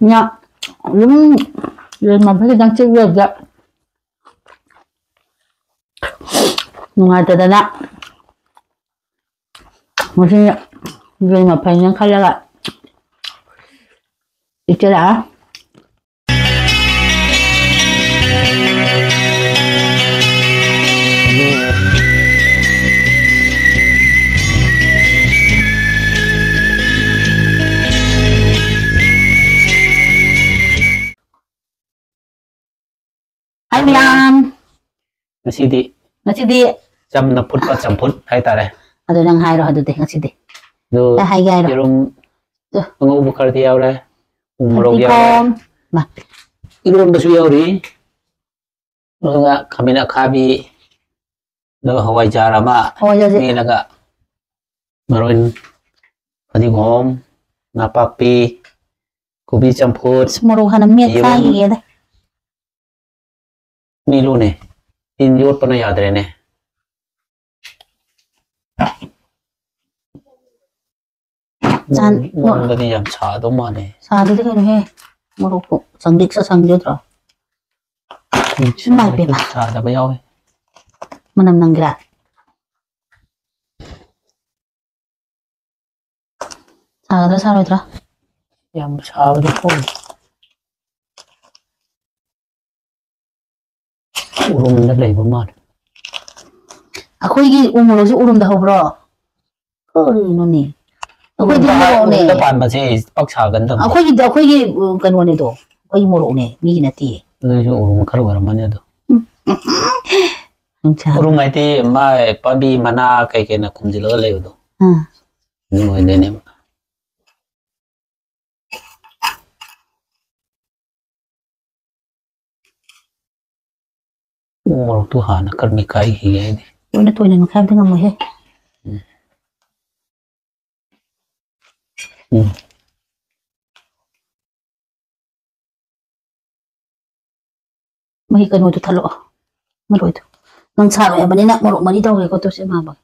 Nhá, đúng rồi mà phải đang chơi việc vậy. Ngoài từ đó, một sinh rồi mà phải nhang khai lại. Được chưa đã? Hai Mian. Ngasi di. Jam na put pa champut hai tare. Ado nang hai ro ado de ngasi di. Do hai gai ro. Yung ngo bukar di yaw re. Umrog yaw re. Ma. Iron basu yaw ri. Nga kamina kabi. No hawai jara ma. Ni naga. Maroin padigom. Napapi. Kubi champut. Moro hanam miet kai ye da. Ni lu ne. In yot pa na yad re ne. Chan Ngon ni yam cha do ma ne. Sa di cái này moro ko sang dik sa sang jod ro. Mai pe ma. Cha da ba yaw. Manam nang gra. Sa rồi tra. Yam cha do ko. Urum na lay ba ma. Akhoi umuro si urum da hobro. Kori no ni. Akhoi di moro ne. Da pan ba se pak cha gan dam. Akhoi kan woni do. Akhoi moro ne mi na ti. Ni urum khar war man ya do. Cha. Urum ai ti ma pa bi mana kai ke na kum jilo lay do. Ni mo de ne. Moro tu ha na kar mi kai hi ge de. Tôi này nó khai tiếng ngầm rồi he. Mày cần ngồi tôi thật lộ. Mà rồi thôi. Nâng xa rồi mà đi nặng mà đi đâu rồi có tôi sẽ mà bảo.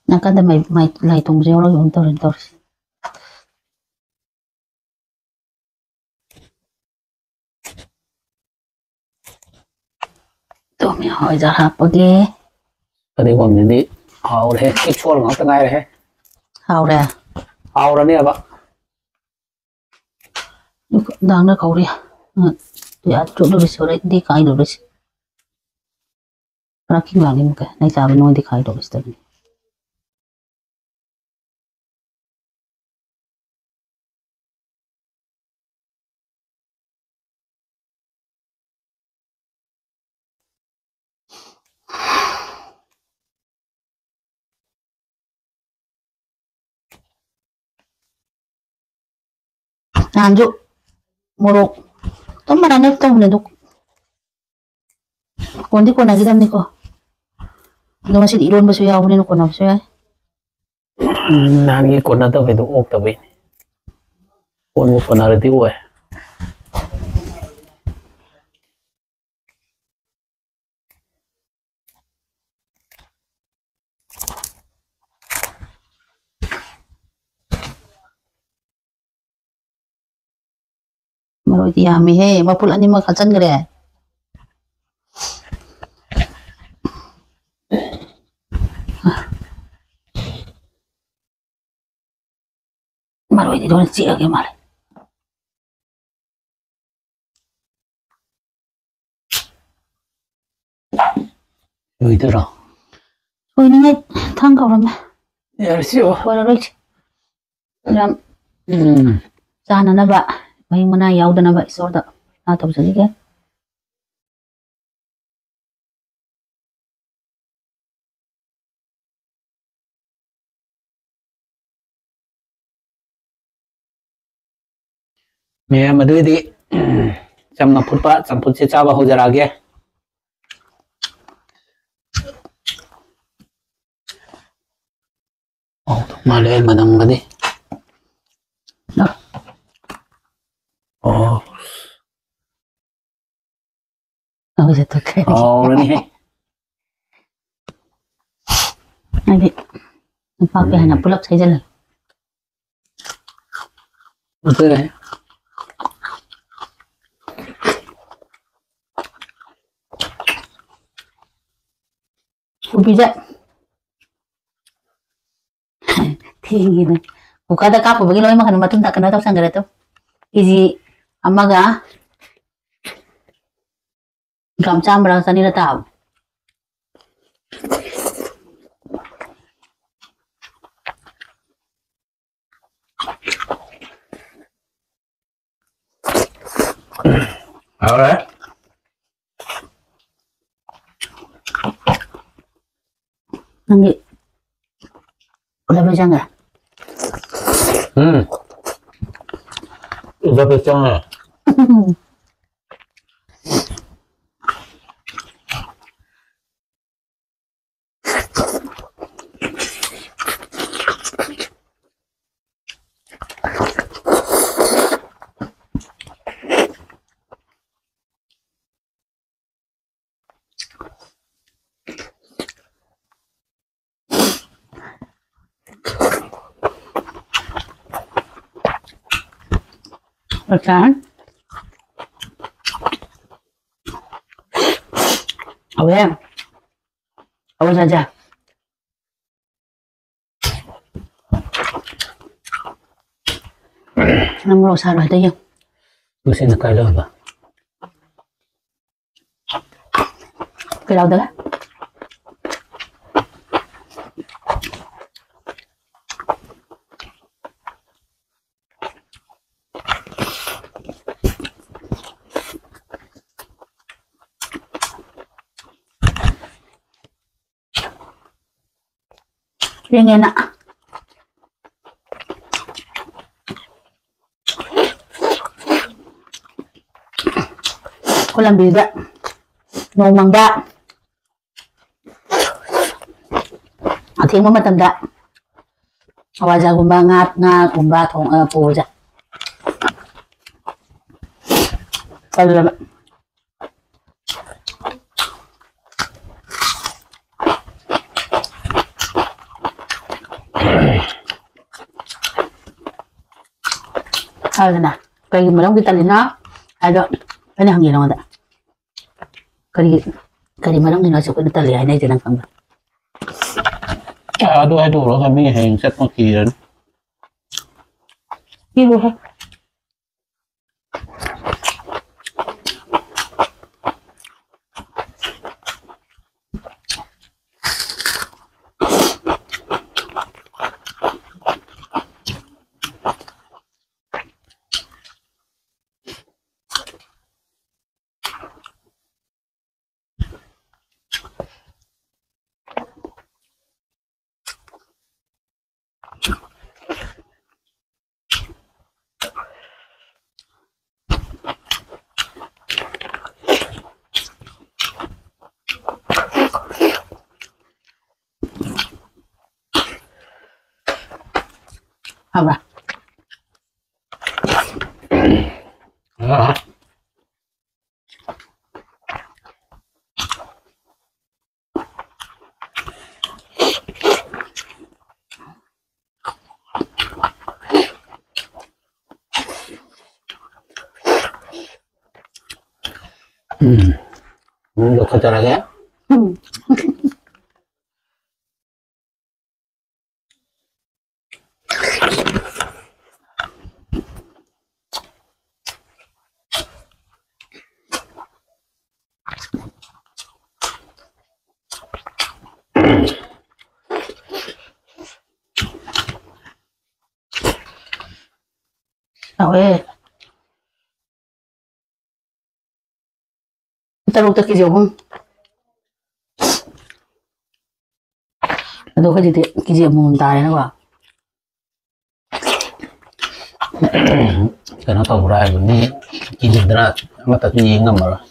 Nâng cái mày lại thùng rêu nó dùng tao. Tôi mới hỏi ra hạp ở ghê. Ở đây còn đi hào thế cái chua nó từng ngày đấy. Hào ra. Hào ra nè bạn. Đang nó khẩu đi. Tôi ăn chỗ đồ xíu đấy đi khai đồ đấy. Ra kinh làng đi một cái. Này sao bên ngoài đi khai đồ đấy. Nanju moro toma na nek tong ne duk kondi ko na gidam ni ko no masid iron ba suya ko ko na suya Nani ko na to vedo ok to bin kon mo panar di we Rồi thì à mày he mà phụ anh mà khăn chân cái này mà rồi thì đó là chị ở cái mà này rồi thế rồi thôi đi ngay thang cầu lắm ya siêu quay rồi làm ra nó bạ mấy mà nay giàu nó vậy sao đó à tổng số cái mẹ mà đưa đi chăm nó phút ba chăm phút sẽ cha vào hồi giờ ra kia mà lên mà đằng cái đi đó bây giờ tôi kể rồi nè này đi mình phao cái hành là pull up xây ra 그래. 우비자. tingin. Bukada ka po, bagi lang yung makanong matunda ka na ito, saan ganito? Easy, amaga. Gam chamra sa nila tao. Alright. Nanti. Udah baca nggak? Udah baca nggak? Bacaan? Oh ya, awas aja. Namuro sa araw tayo. Gusto na kailaw ba? Kailaw dala? Yang enak. Walang bida. No mangga. At yung mo matanda. Awaja gumba nga gumba tong puja. Kalau na. Kaya malang kita lina. Ano ang ginawa na? Kaya malang ginasok ko na tali. Ay na ito lang kang ba? Aduh, lo kami hengset makiran. Ibu ha? Apa? Lo kata lagi ya? Rồi. Ta lúc ta cái gì không? Đâu cái gì thì cái gì mà tài nó bảo. Karena tahu berai ini ini berat, mata tu yang ngamar.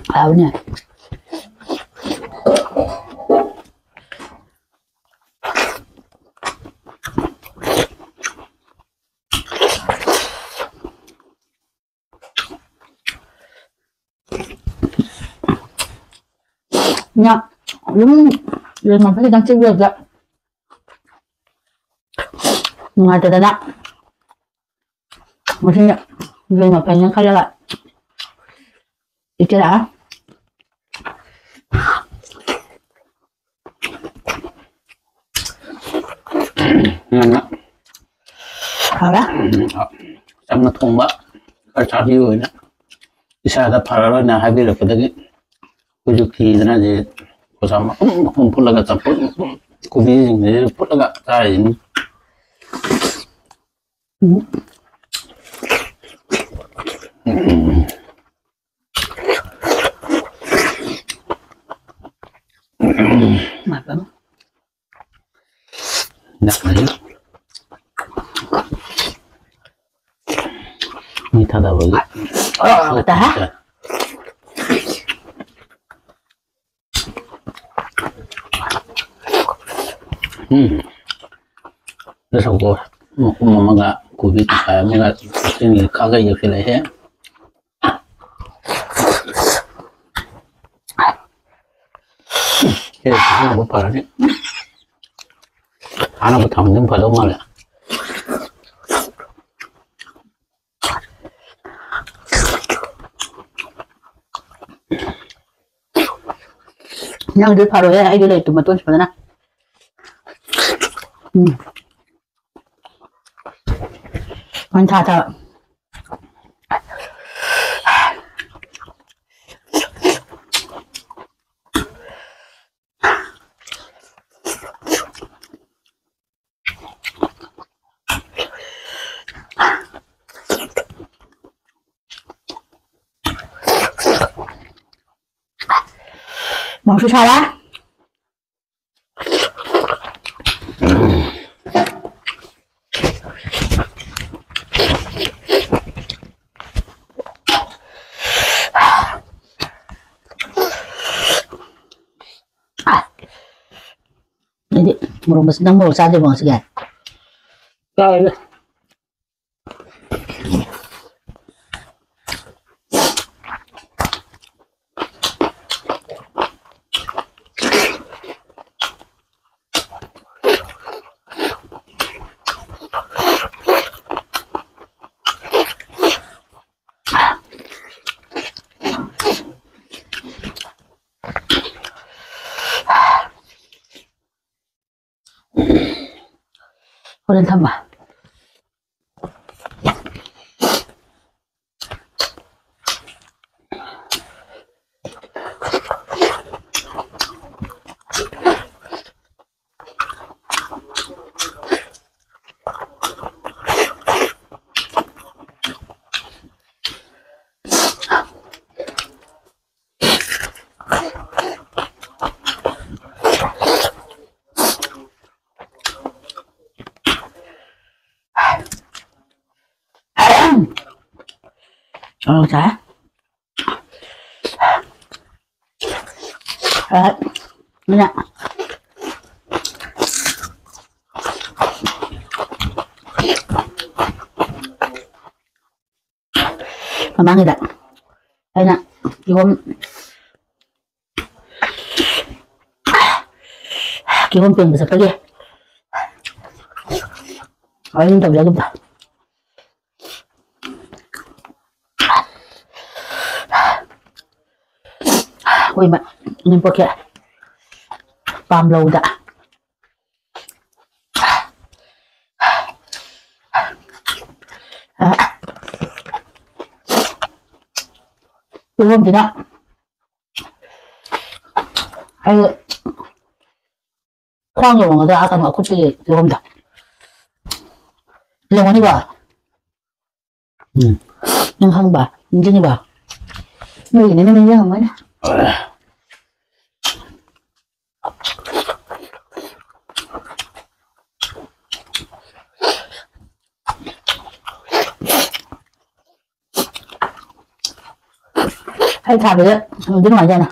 Tahu nih. 그냥 이런 편의점 찍어야지. 되잖아. 무슨 이런 편의점 가려가 있잖아.好了，好，咱们通吧，二叉几位呢？一下子爬了呢，还为了不得个，我就提着那些，我啥嘛，我扑了个怎扑，我比人扑了个咋人？买吧。那没有。你他的我个，다这首歌我们个古比那个这里看个游戏来些，这是我跑了的，俺那不他们能跑到嘛了。 그냥 늘 바로 해. 아이들이 또 돈 싶어잖아. 다. mau susah ya? Jadi merubah sedang mau saja bang segan. Kau Kau tambah. Giá đấy nè mà mang người đặt đây nè kêu hôm tiền được cái gì ở liên tục ra chúng ta ôi mà nên bột kìa bám lâu đã đúng không chị đó hay khoang nhiều người ta akan aku cuci đúng không Long ini ba yang hang ba ini ba ini namanya apa ya hay thả về bên ngoài ra nè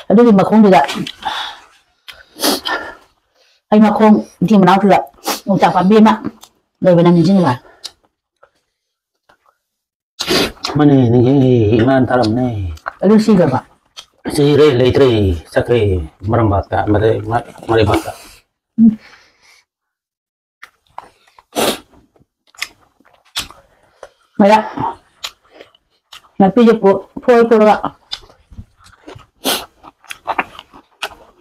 ở đây mà không được ạ hay mà không thì mà nào được ạ một chả phản biên ạ rồi về nằm nhìn trên này Mani ni iman taram ni. Aduh sih gak, Pak. Si re leitre sakre marambata mare bata. Maya. Tapi je po lah.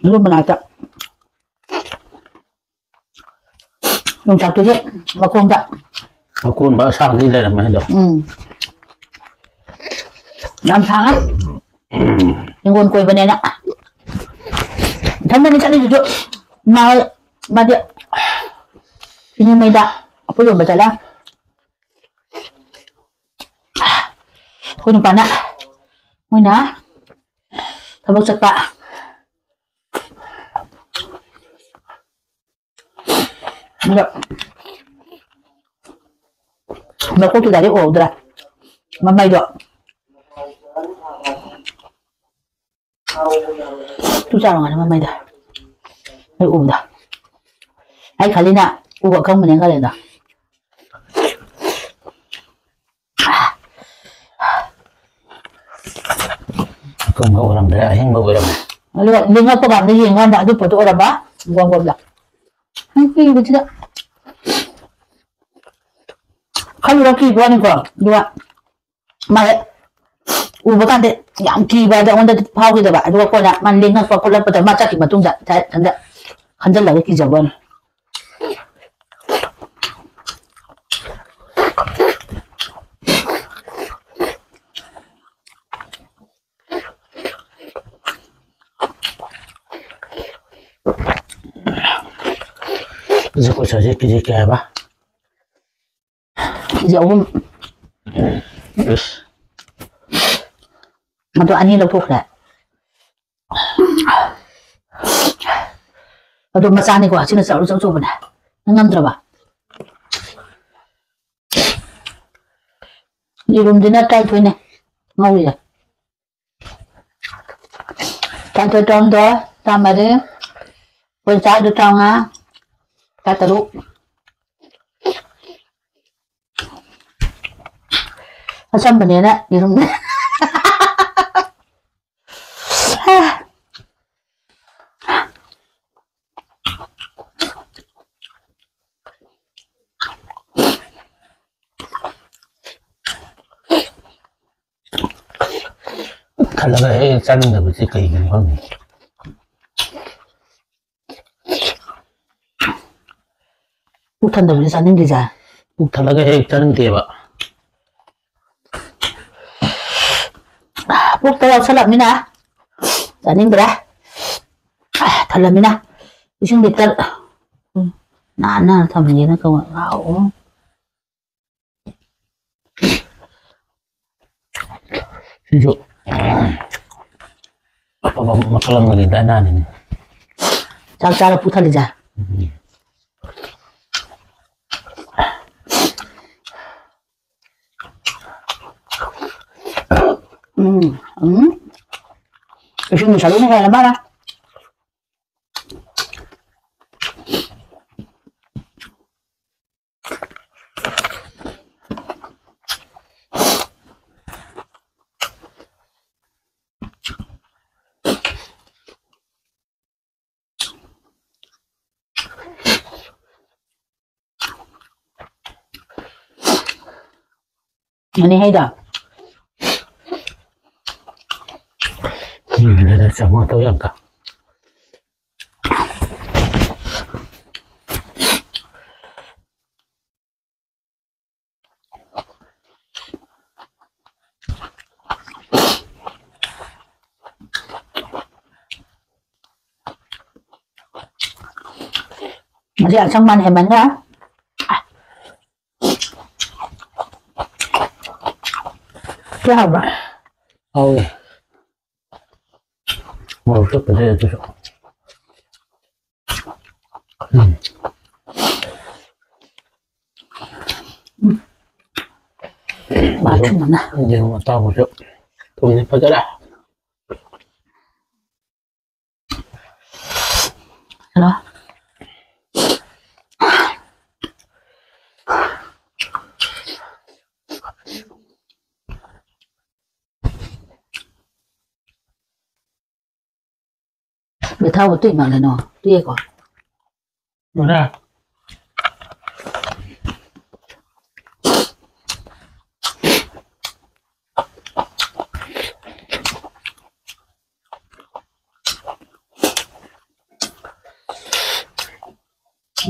Lu menata. Yung satu je, makung tak. Aku ba sang ni le ma do. Nam thang á. Yung con quay bên này nè. Thân này chắc đi được. Mà dia. Ini may da. Apa yung baca lah? Kau nampak nak? Mana? Tabak cepat. Enggak. Aku tu dari dah. Mama itu. Tu cara mana mama itu? Dah. Ai kali nak kamu yang kali dah. Kung orang dah yang orang. Lihat apa kan dia yang ada tu foto orang bah. Gua dah. Ini betul tak? Kalau lagi gua ni kau dua. Mai ubakan deh yang tiba ada orang dah pau kita bah. Dua kau nak mandingan kau kalau pada macam kita tunggu tak anda handal lagi kijaban. Aku saja kerja apa? Jauh. Yes. Matu ani lo puk dah. Aduh masa ni gua sini selalu jauh mana? Ngam teraba. Di room dinner tai tu ni. Ngau ya. Tai tu dong do, sama dia. Pun cak tu dong ah. Kata lu. Asam bener nak di room ni. Kalau saya dah mesti kayak gini. Bukan dah boleh saning dia. Kalau saya dia pak. Bukan salam mina. Saning berah. Salam mina. Ising bitar. Nana tamanya nak kau tahu. Sejuk. Apa makalah ngelintana ni? Cara putar dia. Ising ni selalu ni kalau mana? Ini heda. Ada semua tahu yang kah? Masih asam man hebat dah. Siapa? Oh. Mau tu pada tu. Macam mana? Jangan tahu tu. Tu ni pada dah. Hello. người thao một tụi mà là nó tụi có Đúng ra.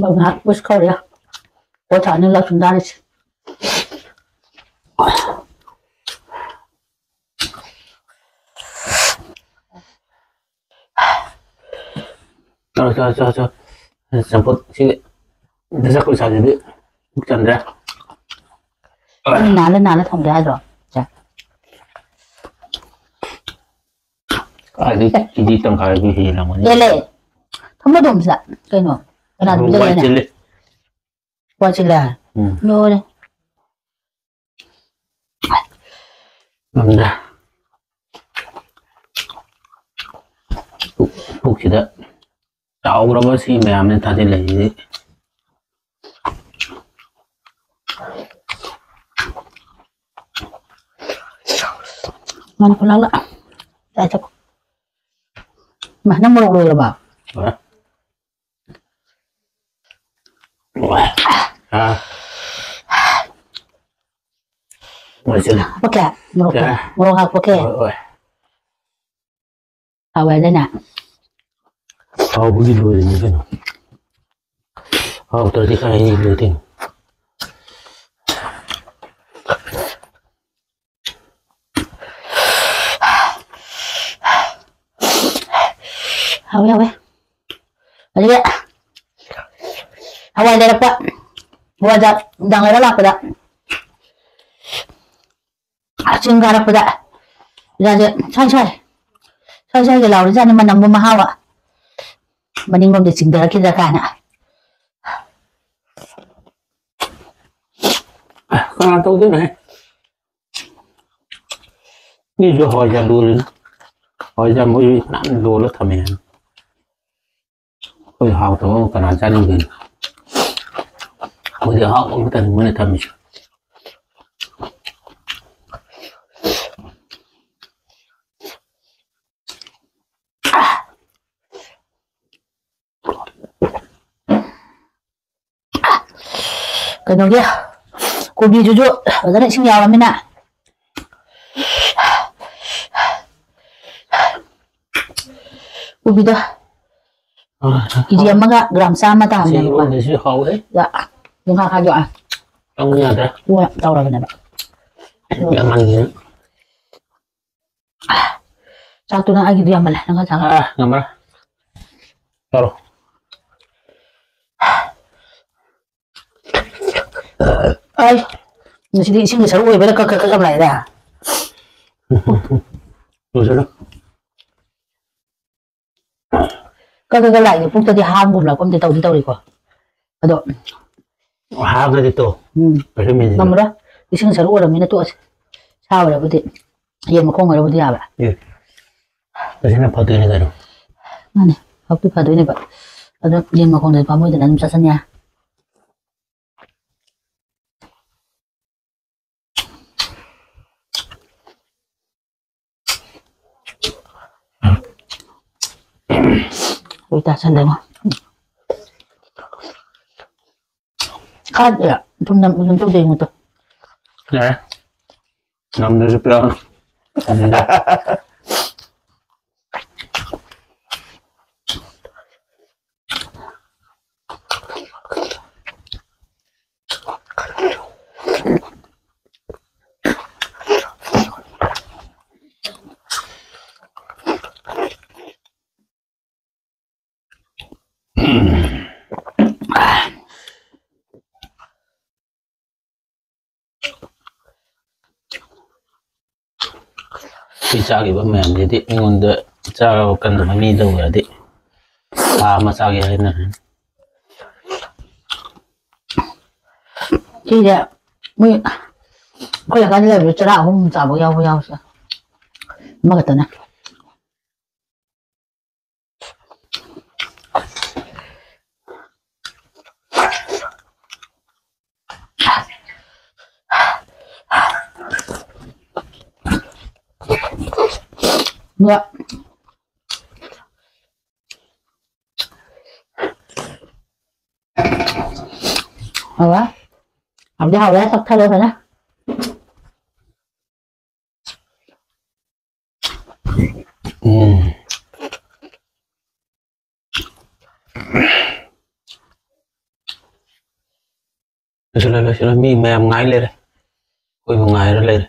Bông hạt bớt khâu đấy à có thả nên là chúng ta đi Cho. Semput sih. Desa aku saja deh. Chandra. nán thông ra rồi dạ Cái gì tầm cái gì là đây lệ không có đồng dạ cái nó cái nào cũng đây này qua chỉ là nhô đây làm ra phục gì đó cháu đó bác sĩ mẹ em nên thay thế lấy gì ngon quá lắm ạ tại sao mà nó mua rồi bảo Ngồi xin pakai mau pakai awal dah nak begini dulu ini kan tadi kan ini dulu ting awal ada awal dah dapat buat dah lah pada chừng gà đặc biệt ạ là xoay cái lẩu ra nhưng mà nằm mà hao ạ mà nhưng không được chỉnh được kia ra cả nè con ăn tốt thế này như vừa hỏi ra đua lên hỏi ra mỗi nặng đua lớp thầm mèn ôi hào tổ cả nàn gia đình mình bây giờ họ cũng cần mới thầm mình cái nó kia cô đi chú ở đây sinh nhào lắm bên ạ cô đi đó cái gì mà gạ gram sa mà tạm này mà dạ nhưng mà khai dọa trong nhà đó ui đau rồi này bạn ăn gì sao tôi nói cái gì mà lại nó sao ngắm ra rồi ơi người đi xin người xấu ui với cái cầm lại ra rồi sao đó cái lại thì phút tới ham cùng là con thì tàu đi qua cái độ ham cái gì tổ phải mình nằm đó đi xin xấu ui là mình nó tuột sao rồi vậy hiện mà không ở đâu thì à bạn cái này là phao tươi này rồi này học cái phao tươi này vậy đó hiện mà không được phao mới thì làm sao sân nhà ui ta sân đây mà khác vậy ạ trong năm trong tiền một tuần nè nằm đây rất lâu Pisah gitu mem jadi ngunde cara kan mami do jadi masa ya ini chị ạ mới có là cái này là cho đạo không trả bao nhiêu sao mà cái tên này dạ quá học đi học đấy tập thay rồi phải nè Sila mi mayam ngai le re. Koi mo ngai le re.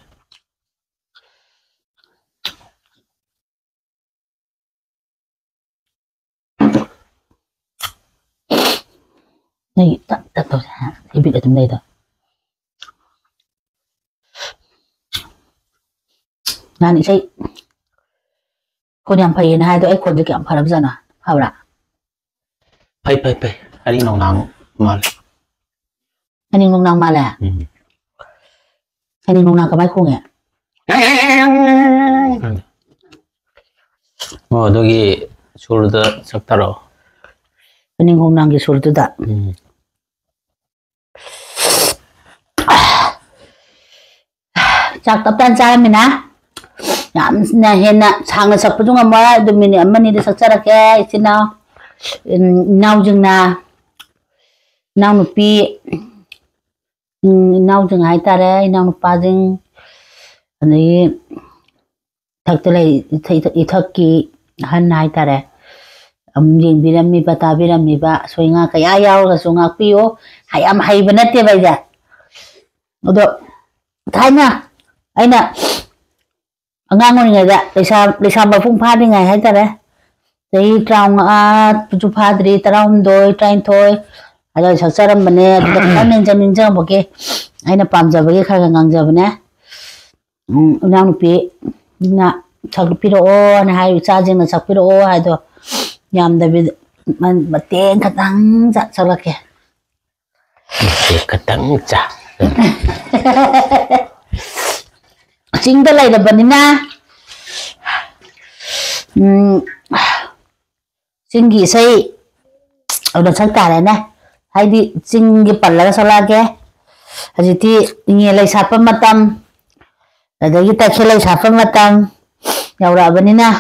này tập tập tập thì bị ở trong đây rồi ngàn này sayคนยังพยายามให้ตัวไอ้คนจะเก็บพารับจันอ่ะเอาละ ไปอันนี้น้องมาเลย อันนี้ลงนางมาแหละอันนี้ลงนางกับไม้คู่เนี่ย너기 쇼르드 saktaro อันนี้ลงนางกี่สุดตัวจากตับตันใจมั้ยนะยามเนี่ยเห็นนะช่างสักปัจจุบันว่าดูมีเนี่ยมันนี่ได้สักจระแก่สินะน่าจึงนะน่าหนุปีน่าจึงหายตาเลยน่าหนุปาจึงอันนี้ทักทะเลอีทักกี้หันหายตาเลยยิงบิรามีปตาบิรามีบะสวยงามขยายาวกับสวยงามพี่โอหายหายบันเทิงไปจ้ะอุดท้ายนะไอ้น่ะงานคนยังไงจ้ะลิซ่ามาฟุ้งพาดยังไงให้ตาเลยแต่อีตรองปัจจุบันดีตรองโดยใจถอยอะไรสักสารมันเนี่ยแต่ตอนนี้จะนิ่งจังบอกเกไอ้น่ะปั๊มจับบอกเกข้ากันงังจับเนี่ยน้องพี่น่ะสักพี่โอนะให้ชาจิงน่ะสักพี่โอให้ตัวยามเดบิดมันเตียงกระตังจัดสักละแกกระตังจ้ะจริงแต่ไรเดี๋ยวบันนี้นะจริงกี่ใช่เอาดังสักการเลยนะให้ดิจริงกี่ปัลละสักละแกอาจจะที่เงี้ยเลยสับปะมาตำแต่เดี๋ยวkitaเคเลยสับปะมาตำยาวระบันนี้นะ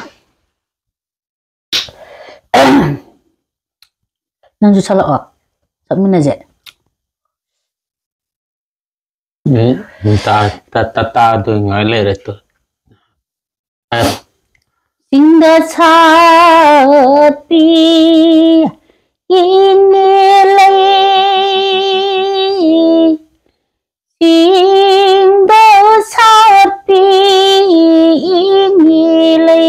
นั่งจุดสละออกสักมินาเจนี่ตาตัวง่ายเลยตัวสิงดาชาปีอินเลยสิงดาชาปีอินเลย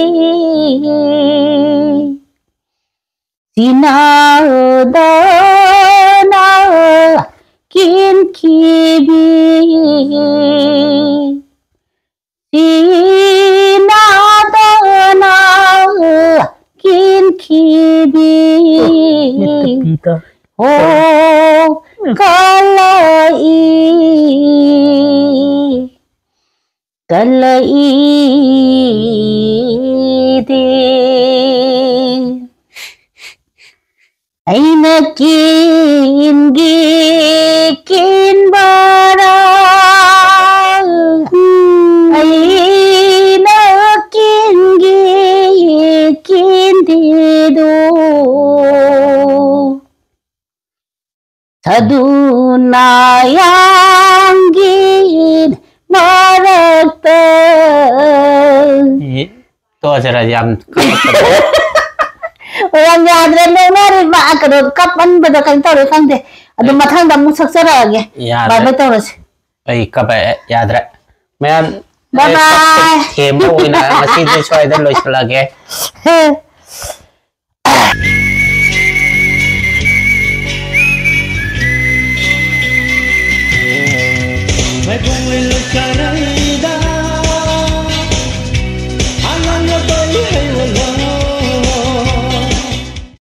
สินาดานากินคีบีสินาดานากินคีบีโอ้กะลาอีดีไอ้นักกินบาราไอ้นักกินดีดูถ้าดูนายังกินมารักเธอตัวจะระยำyang yaadren nari ba akado kapan beda kan tahu kan deh ada matang damu saksara lagi bye bye tahu sih baik kapan yaadre main bye bye kemo ina masih di soal dan lois lagi मैं